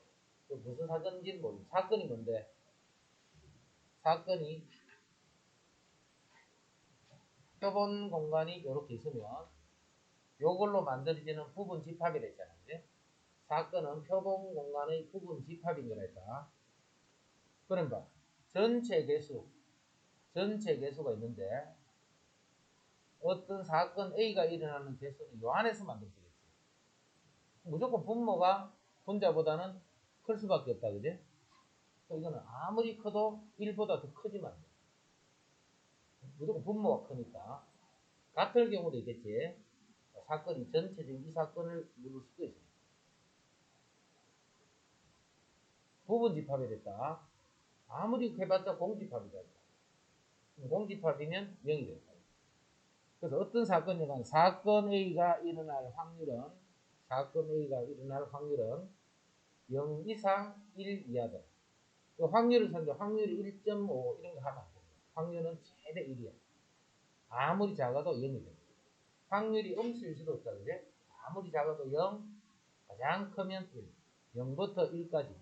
무슨 사건인지는 모르겠어. 사건이 뭔데? 사건이 표본 공간이 이렇게 있으면 요걸로 만들어지는 부분 집합이라 했잖아요. 사건은 표본 공간의 부분 집합인 거랬다. 그럼 봐. 전체 개수가 있는데 어떤 사건 A가 일어나는 개수는 요 안에서 만들어지겠지. 무조건 분모가 분자보다는 클 수밖에 없다. 그지? 이거는 아무리 커도 1보다 더 크지만 안 돼. 무조건 분모가 크니까. 같을 경우도 있겠지. 사건이 전체적인 이 사건을 물을 수도 있어요. 부분 집합이 됐다. 아무리 해봤자 공집합이다. 공집합이면 0이 된다. 그래서 어떤 사건이건 사건 A가 일어날 확률은 0 이상 1 이하다. 그 확률을 찾는데 확률이 1.5 이런 거 하면 안 됩니다. 확률은 최대 1이야. 아무리 작아도 0이 됩니다. 확률이 음수일 수도 없다. 그제? 아무리 작아도 0, 가장 크면 1. 0부터 1까지.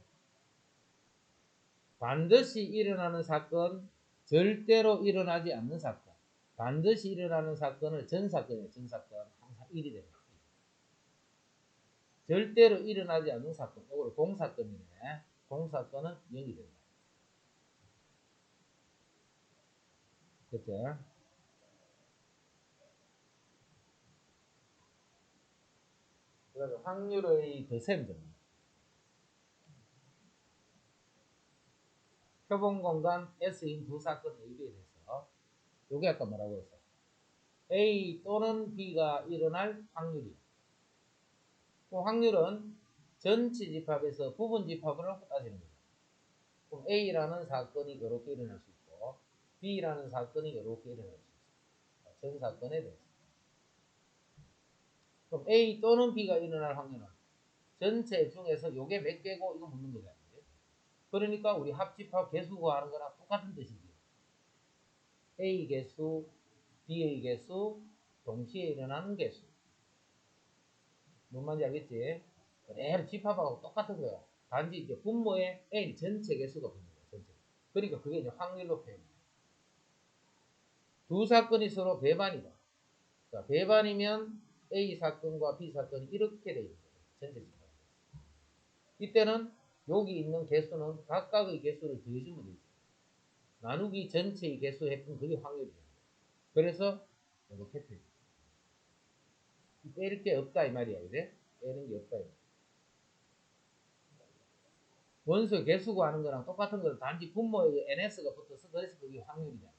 반드시 일어나는 사건, 절대로 일어나지 않는 사건. 반드시 일어나는 사건을 전사건이에요. 전사건. 항상 1이 됩니다. 절대로 일어나지 않는 사건. 이걸 공사건이네. 공사건은 0이 된다. 그쵸? 그 다음에 확률의 거셈점. 표본 공간 S인 두 사건 A에 대해서 요게 아까 뭐라고 했어? A 또는 B가 일어날 확률이야. 그 확률은 전체 집합에서 부분 집합을 놓고 따지는 거죠. 그럼 A라는 사건이 이렇게 일어날 수 있고 B라는 사건이 이렇게 일어날 수 있어. 전 사건에 대해서. 그럼 A 또는 B가 일어날 확률은 전체 중에서 요게 몇 개고 이거 묻는 거잖아요. 그러니까 우리 합집합 개수 구하는 거랑 똑같은 뜻이지. A 개수, B의 개수, 동시에 일어나는 개수. 뭔 말인지 알겠지? 그대로 집합하고 똑같은 거야. 단지 이제 분모의 A 전체 개수가 붙는 거야. 전체. 그러니까 그게 이제 확률로 표현해. 두 사건이 서로 배반이다. 자, 배반이면 A 사건과 B 사건이 이렇게 돼 있는 거예요. 전체 집합. 이때는 여기 있는 개수는 각각의 개수를 더해주면 되죠. 나누기 전체의 개수 해프면 그게 확률이에요. 그래서 이렇게 표현. 뺄 게 없다 이 말이야. 그래? 빼는 게 없다. 원소 개수 구하는 거랑 똑같은 거는 단지 분모에 NS가 붙어서 그래서 그게 확률이냐.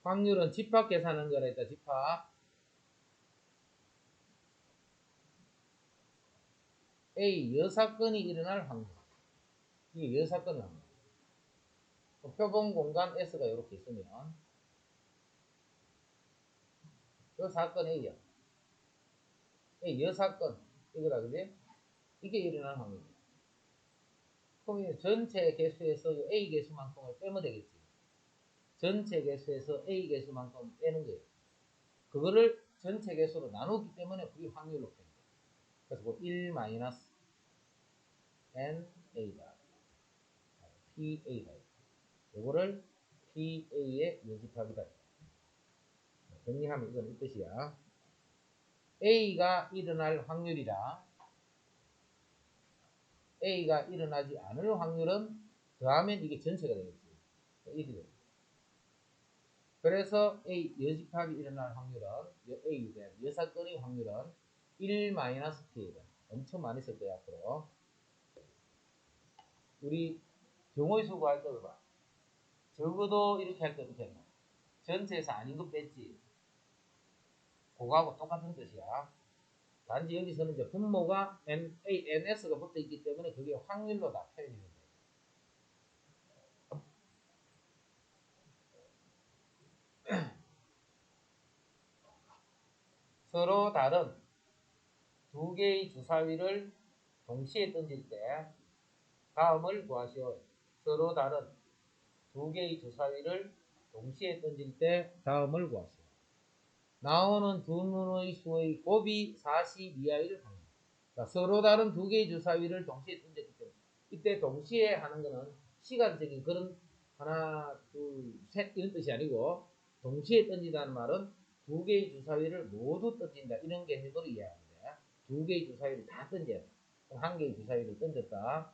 확률은 집합 계산하는 거라 했다. 집합. A 여사건이 일어날 확률. 이게 여사건이 확률. 표본 공간 S가 이렇게 있으면 요 사건 A야. A 여사건 이거다. 그지? 이게 일어날 확률. 그럼 전체 개수에서 A 개수만큼을 빼면 되겠지. 전체 개수에서 A 개수만큼 빼는 거예요. 그거를 전체 개수로 나누기 때문에 그게 확률로 빼는 거예요. 그래서 뭐 1 마이너스 NA다. PA다. 요거를 PA의 여집합이다. 정리하면 이건 이 뜻이야. A가 일어날 확률이라 A가 일어나지 않을 확률은 더하면 이게 전체가 되겠지. 1이 되겠지. 그래서 A 여집합이 일어날 확률은 A 여사건의 확률은 1-P다. 엄청 많이 쓸 거야 앞으로. 우리 경우의 수 구할 때 봐. 적어도 이렇게 할 때 어떻게 했나? 전체에서 아닌 거 뺐지. 그거하고 똑같은 뜻이야. 단지 여기서는 이제 분모가 NS가 붙어 있기 때문에 그게 확률로 다 표현이 된다. 서로 다른 두 개의 주사위를 동시에 던질 때 다음을 구하시오. 서로 다른 두 개의 주사위를 동시에 던질 때 다음을 구하시오. 나오는 두 눈의 수의 곱이 40 이하일 확률. 그러니까 서로 다른 두 개의 주사위를 동시에 던졌기 때문에 이때 동시에 하는 거는 시간적인 그런 하나, 둘, 셋 이런 뜻이 아니고 동시에 던진다는 말은 두 개의 주사위를 모두 던진다 이런 개념으로 이해하는데 두 개의 주사위를 다 던져야 돼. 한 개의 주사위를 던졌다.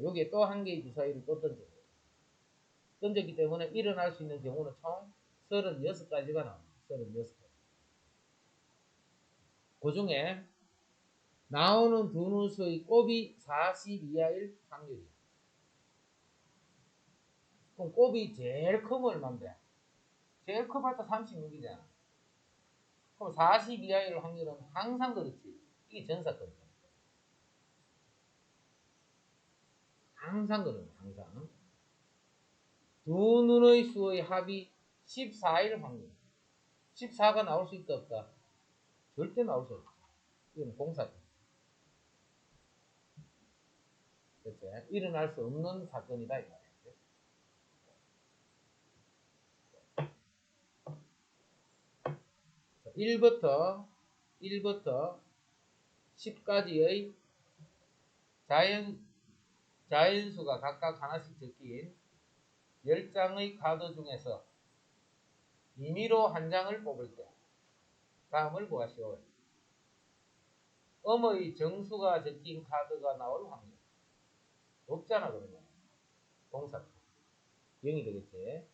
여기에 또 한 개의 주사위를 또 던졌기 때문에 일어날 수 있는 경우는 총 36가지가 나옵니다. 36가지. 그 중에 나오는 두 눈수의 곱이 40 이하일 확률이야. 그럼 곱이 제일 크면 얼마인데? 제일 커봤자 36이잖아. 그럼 40 이하일 확률은 항상 그렇지. 이게 전사건이야. 항상 그런 거야. 항상. 두 눈의 수의 합이 14일 확률. 14가 나올 수 있다 없다? 절대 나올 수 없다. 이건 공사건. 그치? 일어날 수 없는 사건이다. 이 말이야. 1부터 10까지의 자연수가 각각 하나씩 적힌 10장의 카드 중에서 임의로 한 장을 뽑을 때 다음을 구하시오. 음의 정수가 적힌 카드가 나올 확률. 없잖아 그러면. 동사 0이 되겠지.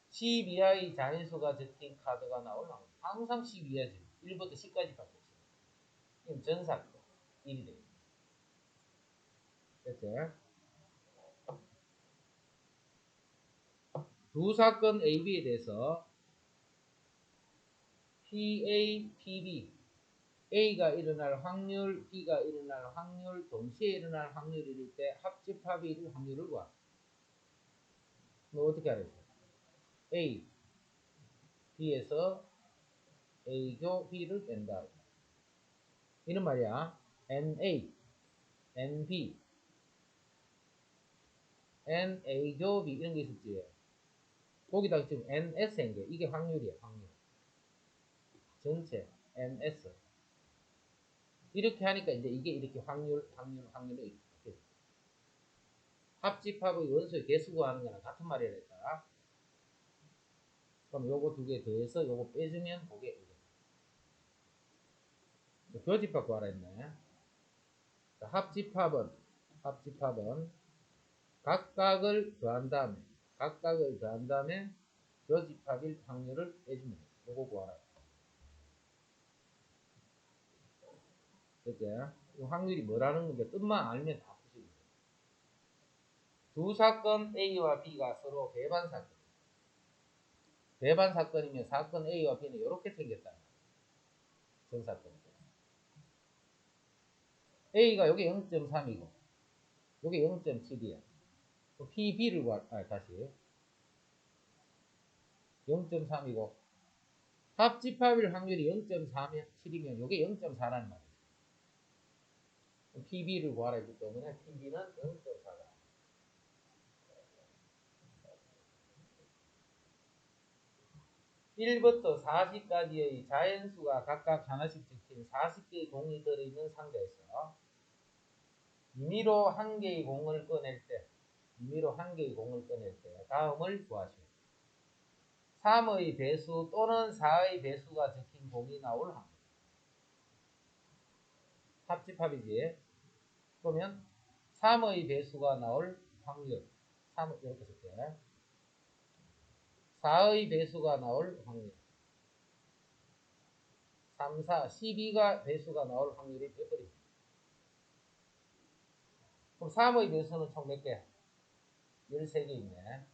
10 이하의 자연수가 적힌 카드가 나올 확률. 항상 10 이하지. 1부터 10까지 밖에 없어. 그럼 전사건 1이 되겠지. 됐지? 두 사건 AB에 대해서 PA, PB A가 일어날 확률, B가 일어날 확률, 동시에 일어날 확률일 때 합집합일 확률을 구하. 너 어떻게 알았어? A, B에서 A교 B를 뺀다. 이런 말이야. NA, NB, NA교 B 이런 게 있었지. 거기다가 지금 NS인 게 이게 확률이야. 확률. 전체 NS. 이렇게 하니까 이제 이게 이렇게 확률로 이렇게 합집합의 원소의 개수 구하는 거랑 같은 말이라 했다. 그럼 요거 두 개 더해서 요거 빼주면 그게 교집합 구하라 했네. 합집합은 각각을 더한 다음에 교집합일 확률을 빼주면 돼. 요거 구하라. 됐지? 이 확률이 뭐라는 건데 뜻만 알면 다 푸시면 돼. 두 사건 A와 B가 서로 배반 사건. 배반 사건이면 사건 A와 B는 이렇게 생겼다. 전사건. A가 여기 0.3이고 여기 0.7이야. PB를 다시 0.3이고 합집합일 확률이 0.47이면 이게 0.4라는 말이야. PB를 구하라 했기 때문에 PB는 0.4다. (1부터 40까지의) 자연수가 각각 하나씩 적힌 40개의 공이 들어있는 상자에서 임의로 한 개의 공을 꺼낼 때 임의로 한 개의 공을 꺼낼 때 다음을 구하시오. 3의 배수 또는 4의 배수가 적힌 공이 나올 확률. 합집합이지. 그러면 3의 배수가 나올 확률. 3 이렇게 쓸게. 4의 배수가 나올 확률. 3, 4, 12가 배수가 나올 확률이 몇 번입니다. 그럼 3의 배수는 총 몇 개? 13개 있네.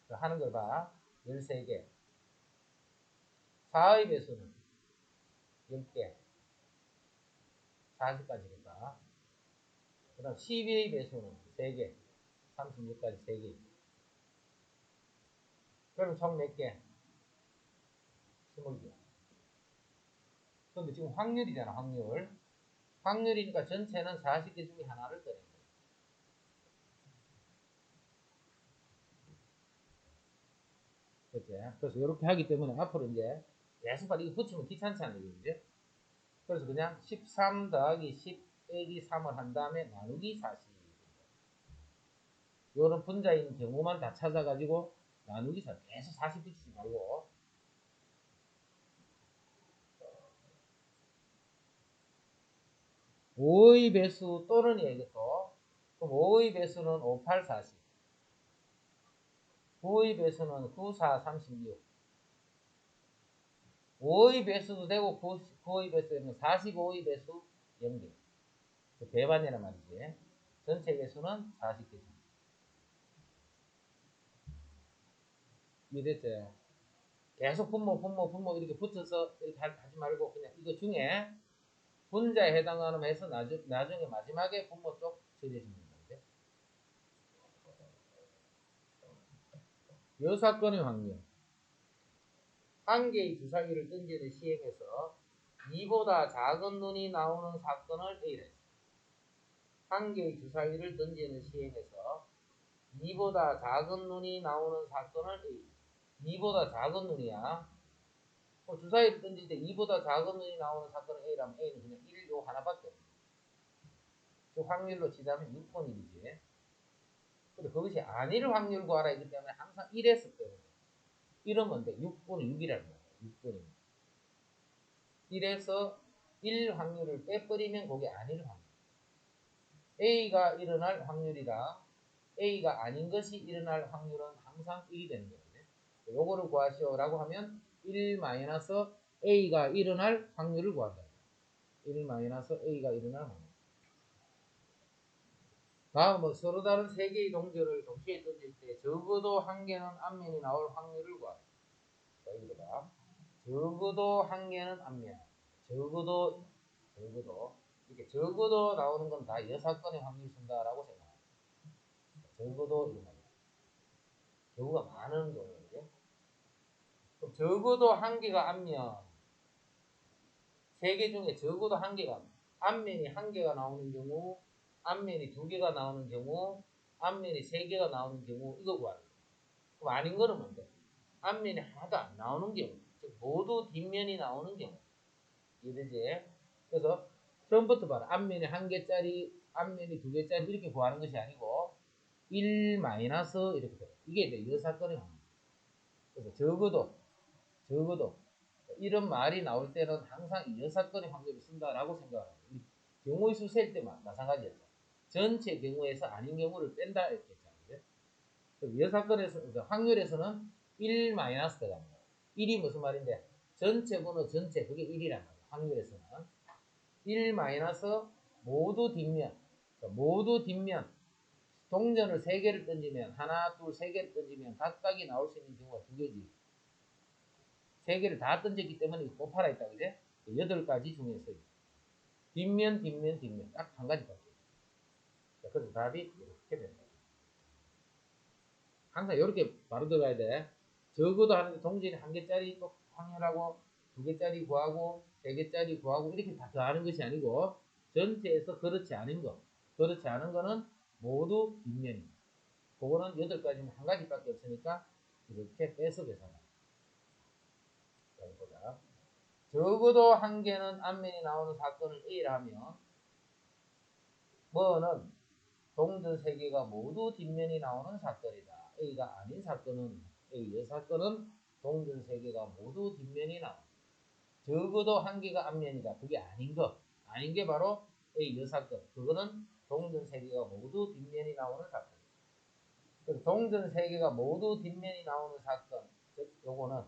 하는 걸 봐. 13개. 4의 배수는 10개. 40까지니까. 그 다음 12의 배수는 3개. 36까지 3개. 그러면 총 몇 개? 20개. 근데 지금 확률이잖아, 확률. 확률이니까 전체는 40개 중에 하나를 꺼낸 거예요. 그치? 그래서 이렇게 하기 때문에 앞으로 이제 계속 이거 붙이면 귀찮잖아요, 이제. 그래서 그냥 13 더하기 10 빼기 3을 한 다음에 나누기 40. 요런 분자인 경우만 다 찾아가지고 나누기 40. 계속 40 붙이지 말고. 5의 배수 또는 이것도. 그럼 5의 배수는 5, 8, 40. 9의 배수는 9, 4, 36. 5의 배수도 되고 9의 배수는 45의 배수 0개. 배반이란 말이지. 전체 배수는 40개. 이랬지. 계속 분모 이렇게 붙여서 이렇게 하지 말고 그냥 이거 중에 분자에 해당하는 해서 나중에 마지막에 분모 쪽 처리해주면 되는데. 이 사건의 확률. 한 개의 주사기를 던지는 시행에서 2보다 작은 눈이 나오는 사건을 A라 했습니다. 한 개의 주사기를 던지는 시행에서 2보다 작은 눈이 나오는 사건을 A. 2보다 작은 눈이야. 주사위를 던질 때 2보다 작은 눈이 나오는 사건은 A라면 A는 그냥 1, 요 하나밖에 없어. 그 확률로 치자면 6번 1이지. 근데 그것이 아닐 확률 구하라 했기 때문에 항상 1에서 빼는 거야. 이러면 돼. 6분은 6이라는 거야. 6분이면. 1에서 1 확률을 빼버리면 그게 아닐 확률. A가 일어날 확률이랑 A가 아닌 것이 일어날 확률은 항상 1이 되는 거예요. 요거를 구하시오라고 하면 1-A가 일어날 확률을 구한다. 1-A가 일어날 확률. 다음은 서로 다른 세 개의 동전을 동시에 던질 때 적어도 한 개는 앞면이 나올 확률을 구하라. 자, 이거 봐. 적어도 한 개는 앞면. 적어도 이렇게 적어도 나오는 건 다 여사건의 확률 쓴다라고 생각합니다. 적어도 이런 말이야. 경우가 많은 경우인데. 그럼 적어도 한 개가 앞면. 세 개 중에 적어도 한 개가 앞면이 한 개가 나오는 경우, 앞면이 두 개가 나오는 경우, 앞면이 세 개가 나오는 경우 이거 구하는 거야. 그럼 아닌 거는 뭔데? 앞면이 하나도 안 나오는 경우, 즉 모두 뒷면이 나오는 경우. 이해되지? 그래서 처음부터 봐라. 앞면이 한 개짜리, 앞면이 두 개짜리 이렇게 구하는 것이 아니고 1 마이너스 이렇게 돼. 이게 이제 이 사건의 확률. 그래서 적어도 이런 말이 나올 때는 항상 이 여사건의 확률을 쓴다라고 생각합니다. 경우의 수 셀 때만 마찬가지였죠. 전체 경우에서 아닌 경우를 뺀다 이렇게 했잖아요. 여사건에서 확률에서는 1 마이너스 들어갑니다. 1이 무슨 말인데 전체 번호 전체 그게 1이란 말이에요. 확률에서는 1 마이너스 모두 뒷면 모두 뒷면 동전을 3개를 던지면 하나 둘 3개를 던지면 각각이 나올 수 있는 경우가 2개지. 3개를 다 던졌기 때문에 곱하라 했다 그제? 8가지 중에서 뒷면 딱 한 가지밖에. 그래서 답이 이렇게 된다. 항상 이렇게 바로 들어가야 돼. 적어도 하는데 동전이 한 개짜리 또 확률하고 2개짜리 구하고 3개짜리 구하고 이렇게 다 더하는 것이 아니고 전체에서 그렇지 않은 거. 그렇지 않은 거는 모두 뒷면입니다. 그거는 8가지면 한 가지밖에 없으니까 이렇게 빼서 계산합니다. 보자. 적어도 한 개는 앞면이 나오는 사건을 A라 하면 뭐는 동전 3개가 모두 뒷면이 나오는 사건이다. A가 아닌 사건은 A의 사건은 동전 3개가 모두 뒷면이 나온다. 적어도 1개가 앞면이다. 그게 아닌 거. 아닌 게 바로 A의 사건. 그거는 동전 3개가 모두 뒷면이 나오는 사건. 동전 3개가 모두 뒷면이 나오는 사건. 즉 요거는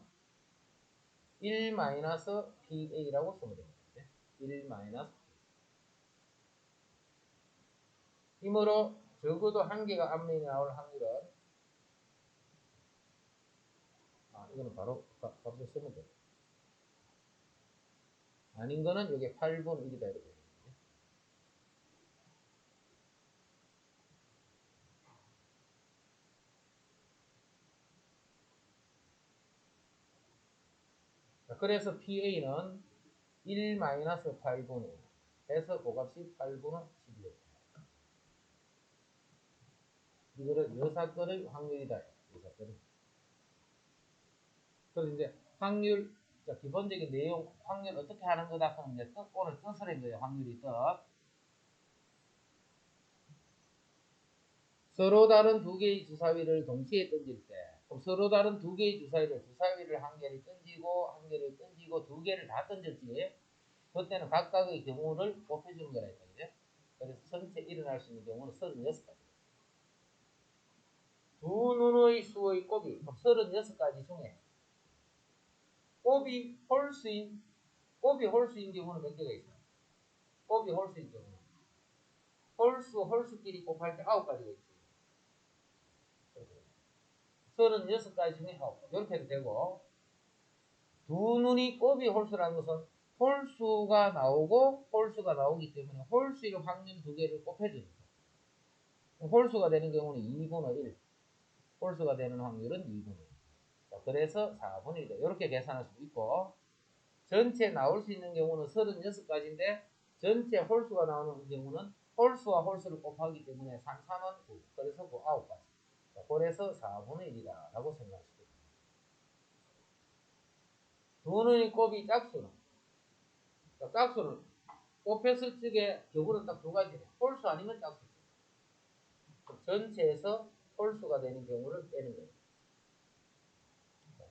1-PA라고 쓰면 됩니다. 1- 이므로 적어도 1개가 앞면이 나올 확률은 이거는 바로 값을 쓰면 돼요. 아닌 거는 이게 8분 1이다 이렇게. 그래서 PA는 1-8분의 1 해서 그 값이 8분의 11. 이거를 이 사건의 확률이다. 이 사건은. 그래서 이제 확률, 기본적인 내용, 확률 어떻게 하는 거다 하면 이제 오늘 뜻을 한 거예요. 확률이 뜻. 서로 다른 두 개의 주사위를 동시에 던질 때, 그럼 서로 다른 두 개의 주사위를 한 개를 던지고, 한 개를 던지고, 두 개를 다 던졌지. 그때는 각각의 경우를 곱해주는 거라 했다. 그죠? 그래서 전체 일어날 수 있는 경우는 36가지. 두 눈의 수의 곱이 36가지 중에 곱이 홀수인 경우는 몇 개가 있어요? 곱이 홀수인 경우는 홀수끼리 곱할 때 9가지가 있지. 36가지 중에 9. 이렇게 해도 되고, 두 눈이 곱이 홀수라는 것은 홀수가 나오기 때문에 홀수의 확률 두 개를 곱해주는 거예요. 홀수가 되는 경우는 2분의 1, 홀수가 되는 확률은 2분의 1. 그래서 4분의 1. 이렇게 계산할 수 있고, 전체 나올 수 있는 경우는 36가지인데 전체 홀수가 나오는 경우는 홀수와 홀수를 곱하기 때문에 3, 3은 9. 그래서 9가지. 그래서 4분의 1이다 라고 생각할 수 있습니다. 두 눈의 곱이 짝수는 곱했을 적에 경우는 딱 두 가지네. 홀수 아니면 짝수. 전체에서 홀수가 되는 경우를 빼는 거예요.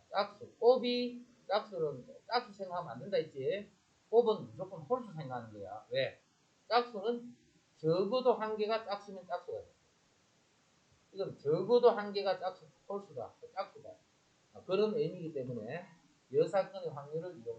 짝수. 짝수는 짝수 생각하면 안 된다 했지. 곱은 무조건 홀수 생각하는 거야. 왜? 짝수는 적어도 1개가 짝수면 짝수가 돼. 이건 적어도 1개가 홀수다. 짝수다. 그런 의미이기 때문에 이 사건의 확률을 이용합니다.